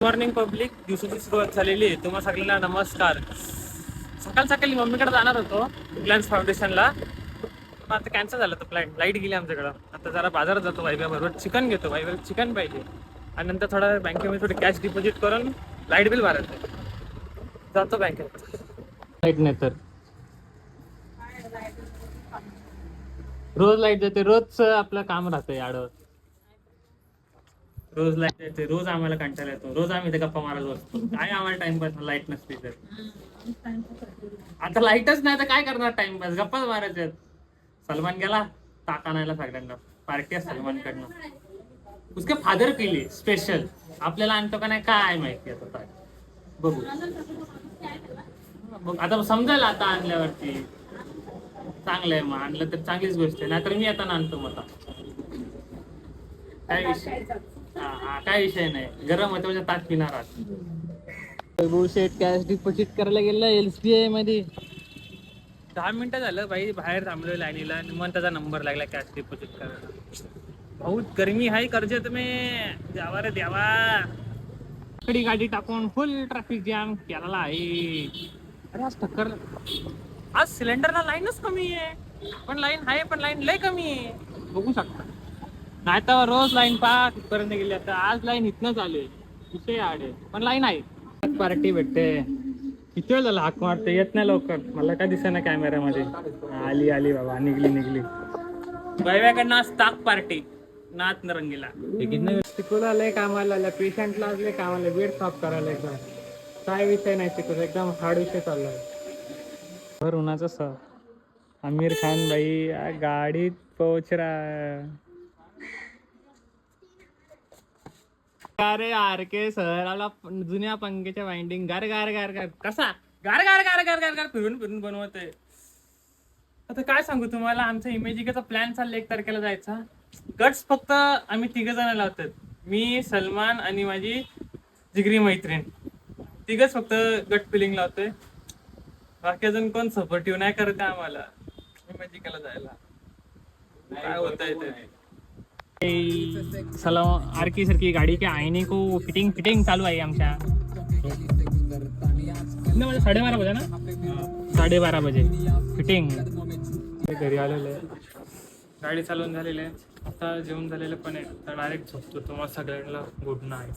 Morning public, दिवसाची सुरुवात झालेली आहे. तुम्हाला सगळ्यांना नमस्कार. सकाळ सकाळी मम्मीकडे जाणार होतो ग्लॅन्स फाउंडेशनला, पण आता कॅन्सल झालं तो प्लॅन. लाईट गेली आमच्याकडं. आता जरा बाजारात जातो बरोबर, चिकन घेतो. वायब्या चिकन पाहिजे आणि नंतर थोडा बँकेमध्ये थोडी कॅश डिपॉझिट करून लाईट बिल भरायचं. जातो बँकेत. लाईट नाही तर रोज लाईट जाते, रोजचं आपलं काम राहतं याडं. रोज लाईट येते, रोज आम्हाला कंटाळा येतो, रोज आम्ही ते गप्पा मारत बसतो. काय आम्हाला टाइमपास लाईट नसते तर. आता लाईटच नाही तर काय करणार टाइमपास, गप्पाच मारायचे. सलमान गेला ताक आणायला सगळ्यांना, पार्टी आहे सलमानकडनं. उसके फादर केली स्पेशल, आपल्याला आणतो का नाही काय माहिती. आता बघू, आता समजायला आता आणल्यावरती चांगलंय. मग आणलं तर चांगलीच गोष्ट आहे, नाहीतर मी आता आणतो. मला काय विषय, काय विषय नाही. गरम होतं ताक पिणार आहात. बुशेट कॅश डिपॉझिट करायला गेलं SBI मध्ये. 10 मिनिटं झालं भाई, बाहेर थांबलोय लाईनीला आणि मग त्याचा नंबर लागला कॅश डिपॉझिट करायला. बहुत गरमी आहे कर्जत में, द्यावा रे द्यावा. इकडे गाडी टाकून फुल ट्रॅफिक जाम केलेला आहे. अरे आज टक्कर, आज सिलेंडरला लाईनच कमी आहे. पण लाईन आहे, पण लाईन लय कमी आहे, बघू शकता. नाही तर रोज लाईन पर्यंत गेली. आता आज लाईन इथनच आली, विषय आडे पण लाईन आहे. पार्टी भेटते. किती वेळ झाला हाक मारते, येत नाही लवकर. मला काय दिसत ना कॅमेऱ्यामध्ये. आली बाबा, निघली. बायव्याकडनं आज ताक पार्टी नाथ नरंगीला. चिकूला लय कामाला आल्या, पेशंटला लय कामाला, बेड साफ करायला. एकदम काय विषय नाही चिकूचा, एकदम हार्ड विषय चाललाय. भर उन्हाचं सर. आमिर खान भाई गाडीत पोहोच रहा. अरे यार के सर, आपला जुन्या पंख्याच्या वाइंडिंग गार गार गार गार कसा गार गार गार गार गार गार फिरून बनवतोय. आता काय सांगू तुम्हाला, आमचा इमेजिकेचा प्लॅन चालला 1 तारखेला जायचा. गट्स फक्त आम्ही 3 जण लावतात, मी, सलमान आणि माझी जिगरी मैत्रीण. 3च फक्त गट फिलिंग लावतोय. बाकी अजून कोण सपोर्टिव्ह नाही करत आम्हाला इमेजिकेला जायला. काय होतंय ते सलाम आरकी सारखी गाड़ी के आईने को फिटिंग चालू आहे आमच्या. 12:30 बजे ना, 12:30 बजे फिटिंग. घरी आलेलं आहे, गाडी चालवून झालेली आहे. आता जेवण झालेलं पण आहे. आता डायरेक्ट झोपतो. तुम्हाला सगळ्यांना गुड नाईट.